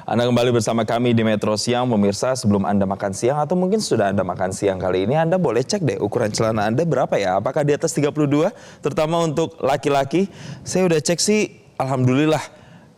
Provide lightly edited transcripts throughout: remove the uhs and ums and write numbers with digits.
Anda kembali bersama kami di Metro Siang, pemirsa. Sebelum Anda makan siang atau mungkin sudah Anda makan siang kali ini, Anda boleh cek deh ukuran celana Anda berapa ya. Apakah di atas 32, terutama untuk laki-laki. Saya udah cek sih, alhamdulillah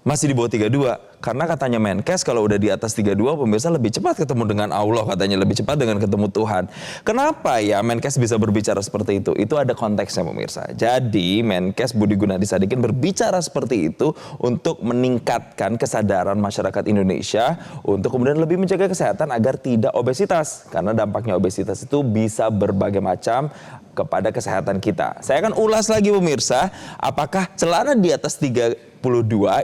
masih di bawah 32. Karena katanya Menkes kalau udah di atas 32, pemirsa lebih cepat ketemu dengan Allah, katanya lebih cepat dengan ketemu Tuhan. Kenapa ya Menkes bisa berbicara seperti itu? Itu ada konteksnya pemirsa. Jadi Menkes Budi Gunadi Sadikin berbicara seperti itu untuk meningkatkan kesadaran masyarakat Indonesia untuk kemudian lebih menjaga kesehatan agar tidak obesitas. Karena dampaknya obesitas itu bisa berbagai macam kepada kesehatan kita. Saya akan ulas lagi pemirsa, apakah celana di atas 32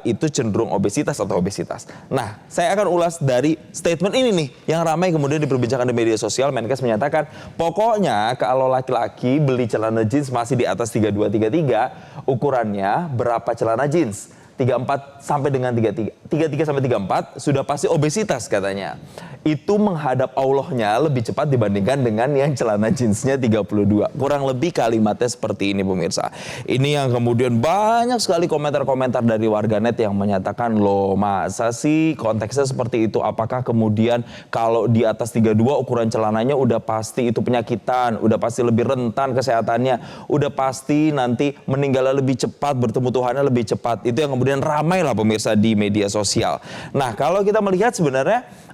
itu cenderung obesitas atau obesitas. Nah, saya akan ulas dari statement ini nih yang ramai kemudian diperbincangkan di media sosial. Menkes menyatakan, pokoknya kalau laki-laki beli celana jeans masih di atas 32, 33, ukurannya berapa celana jeans? 34 sampai dengan 33, 33 sampai 34 sudah pasti obesitas katanya. Itu menghadap Allahnya lebih cepat dibandingkan dengan yang celana jeansnya 32. Kurang lebih kalimatnya seperti ini pemirsa. Ini yang kemudian banyak sekali komentar-komentar dari warganet yang menyatakan, loh masa sih konteksnya seperti itu? Apakah kemudian kalau di atas 32 ukuran celananya udah pasti itu penyakitan, udah pasti lebih rentan kesehatannya, udah pasti nanti meninggalnya lebih cepat, bertemu Tuhannya lebih cepat. Itu yang kemudian ramai lah pemirsa di media sosial. Nah, kalau kita melihat sebenarnya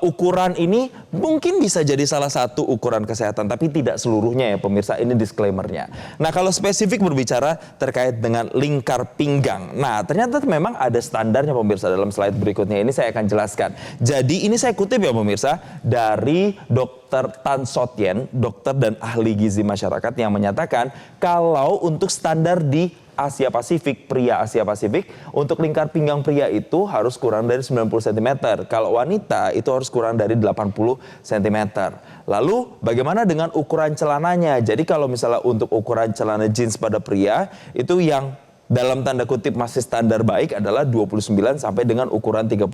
ukuran ini mungkin bisa jadi salah satu ukuran kesehatan, tapi tidak seluruhnya ya pemirsa, ini disclaimernya. Nah, kalau spesifik berbicara terkait dengan lingkar pinggang. Nah, ternyata memang ada standarnya pemirsa. Dalam slide berikutnya ini saya akan jelaskan. Jadi ini saya kutip ya pemirsa dari Dr. Tan Sotien, dokter dan ahli gizi masyarakat yang menyatakan kalau untuk standar di Asia Pasifik, pria Asia Pasifik, untuk lingkar pinggang pria itu harus kurang dari 90 cm. Kalau wanita itu harus kurang dari 80 cm. Lalu bagaimana dengan ukuran celananya? Jadi kalau misalnya untuk ukuran celana jeans pada pria, itu yang dalam tanda kutip masih standar baik adalah 29 sampai dengan ukuran 32.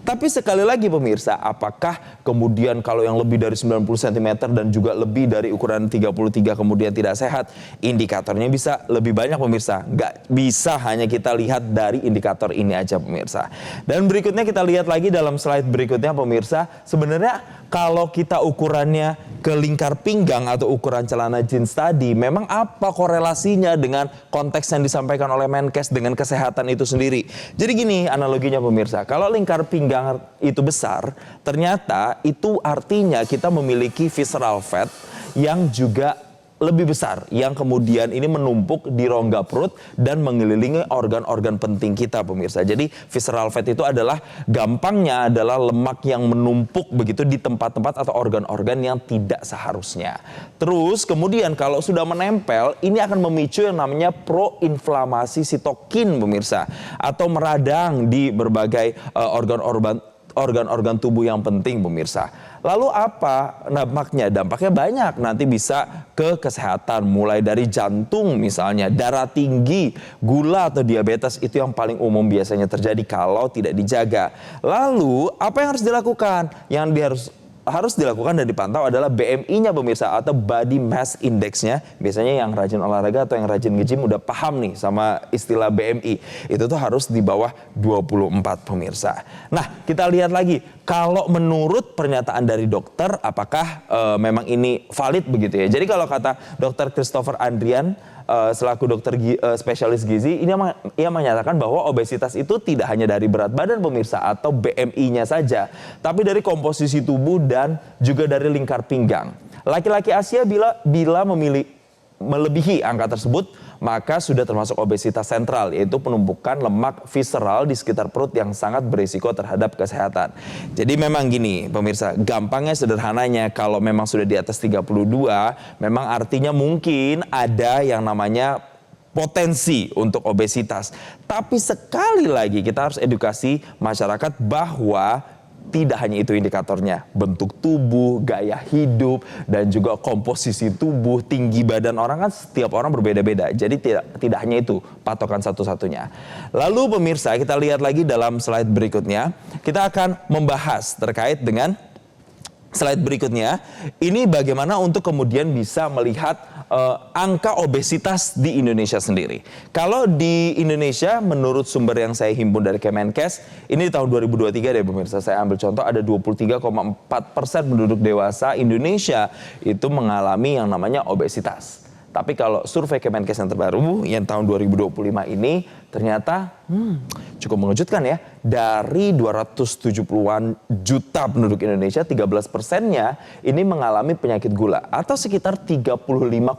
Tapi sekali lagi pemirsa, apakah kemudian kalau yang lebih dari 90 cm dan juga lebih dari ukuran 33 kemudian tidak sehat? Indikatornya bisa lebih banyak pemirsa. Nggak bisa hanya kita lihat dari indikator ini aja pemirsa. Dan berikutnya kita lihat lagi dalam slide berikutnya pemirsa. Sebenarnya kalau kita ukurannya ke lingkar pinggang atau ukuran celana jeans tadi, memang apa korelasinya dengan konteks yang disampaikan oleh Menkes dengan kesehatan itu sendiri? Jadi gini analoginya pemirsa, kalau lingkar pinggang itu besar, ternyata itu artinya kita memiliki visceral fat yang juga lebih besar, yang kemudian ini menumpuk di rongga perut dan mengelilingi organ-organ penting kita pemirsa. Jadi visceral fat itu adalah gampangnya adalah lemak yang menumpuk begitu di tempat-tempat atau organ-organ yang tidak seharusnya. Terus kemudian kalau sudah menempel, ini akan memicu yang namanya proinflamasi sitokin pemirsa, atau meradang di berbagai organ-organ tubuh yang penting pemirsa. Lalu apa dampaknya? Dampaknya banyak, nanti bisa ke kesehatan mulai dari jantung misalnya, darah tinggi, gula atau diabetes, itu yang paling umum biasanya terjadi kalau tidak dijaga. Lalu apa yang harus dilakukan? Yang harus dilakukan dan dipantau adalah BMI-nya pemirsa, atau Body Mass Index-nya. Biasanya yang rajin olahraga atau yang rajin nge-gym udah paham nih sama istilah BMI. Itu tuh harus di bawah 24 pemirsa. Nah, kita lihat lagi, kalau menurut pernyataan dari dokter, apakah memang ini valid begitu ya. Jadi kalau kata Dr. Christopher Andrian, selaku dokter spesialis gizi, ia menyatakan bahwa obesitas itu tidak hanya dari berat badan pemirsa atau BMI-nya saja, tapi dari komposisi tubuh dan juga dari lingkar pinggang. Laki-laki Asia bila melebihi angka tersebut, maka sudah termasuk obesitas sentral, yaitu penumpukan lemak visceral di sekitar perut yang sangat berisiko terhadap kesehatan. Jadi memang gini pemirsa, gampangnya sederhananya kalau memang sudah di atas 32, memang artinya mungkin ada yang namanya potensi untuk obesitas. Tapi sekali lagi kita harus edukasi masyarakat bahwa tidak hanya itu indikatornya, bentuk tubuh, gaya hidup, dan juga komposisi tubuh, tinggi badan orang kan setiap orang berbeda-beda. Jadi tidak hanya itu patokan satu-satunya. Lalu pemirsa, kita lihat lagi dalam slide berikutnya, kita akan membahas terkait dengan Slide berikutnya, ini bagaimana untuk kemudian bisa melihat angka obesitas di Indonesia sendiri. Kalau di Indonesia, menurut sumber yang saya himpun dari Kemenkes, ini di tahun 2023 deh pemirsa, saya ambil contoh ada 23,4% penduduk dewasa Indonesia itu mengalami yang namanya obesitas. Tapi kalau survei Kemenkes yang terbaru yang tahun 2025 ini ternyata cukup mengejutkan ya. Dari 270-an juta penduduk Indonesia, 13%-nya ini mengalami penyakit gula atau sekitar 35,8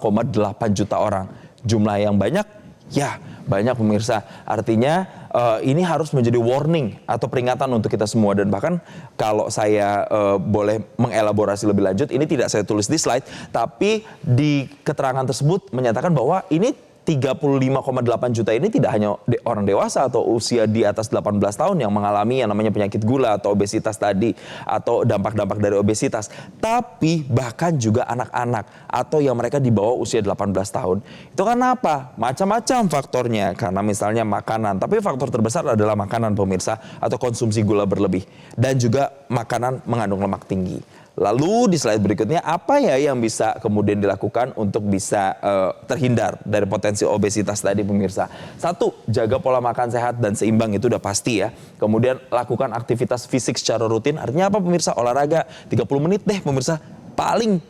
juta orang. Jumlah yang banyak, ya banyak pemirsa. Artinya ini harus menjadi warning atau peringatan untuk kita semua. Dan bahkan kalau saya boleh mengelaborasi lebih lanjut, ini tidak saya tulis di slide, tapi di keterangan tersebut menyatakan bahwa ini 35,8 juta ini tidak hanya orang dewasa atau usia di atas 18 tahun yang mengalami yang namanya penyakit gula atau obesitas tadi atau dampak-dampak dari obesitas, tapi bahkan juga anak-anak atau yang mereka di bawah usia 18 tahun. Itu karena apa? Macam-macam faktornya, karena misalnya makanan, tapi faktor terbesar adalah makanan pemirsa atau konsumsi gula berlebih dan juga makanan mengandung lemak tinggi. Lalu di slide berikutnya, apa ya yang bisa kemudian dilakukan untuk bisa terhindar dari potensi obesitas tadi pemirsa? Satu, jaga pola makan sehat dan seimbang, itu udah pasti ya. Kemudian lakukan aktivitas fisik secara rutin, artinya apa pemirsa? Olahraga 30 menit deh pemirsa, paling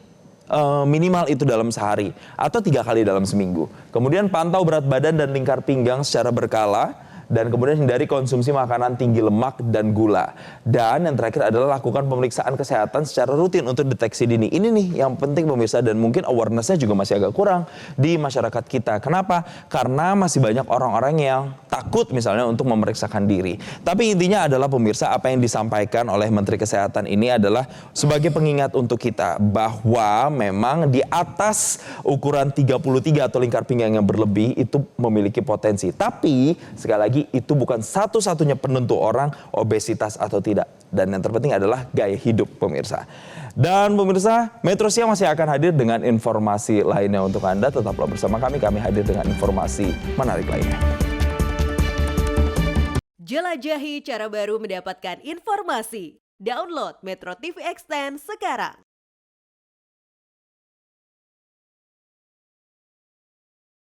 minimal itu dalam sehari atau 3 kali dalam seminggu. Kemudian pantau berat badan dan lingkar pinggang secara berkala. Dan kemudian hindari konsumsi makanan tinggi lemak dan gula. Dan yang terakhir adalah lakukan pemeriksaan kesehatan secara rutin untuk deteksi dini. Ini nih yang penting pemirsa, dan mungkin awareness-nya juga masih agak kurang di masyarakat kita. Kenapa? Karena masih banyak orang-orang yang takut misalnya untuk memeriksakan diri. Tapi intinya adalah pemirsa, apa yang disampaikan oleh Menteri Kesehatan ini adalah sebagai pengingat untuk kita bahwa memang di atas ukuran 33 atau lingkar pinggang yang berlebih itu memiliki potensi. Tapi sekali lagi, itu bukan satu-satunya penentu orang obesitas atau tidak. Dan yang terpenting adalah gaya hidup pemirsa. Dan pemirsa, Metro Siang masih akan hadir dengan informasi lainnya untuk Anda. Tetaplah bersama kami hadir dengan informasi menarik lainnya. Jelajahi cara baru mendapatkan informasi. Download Metro TV Extend sekarang.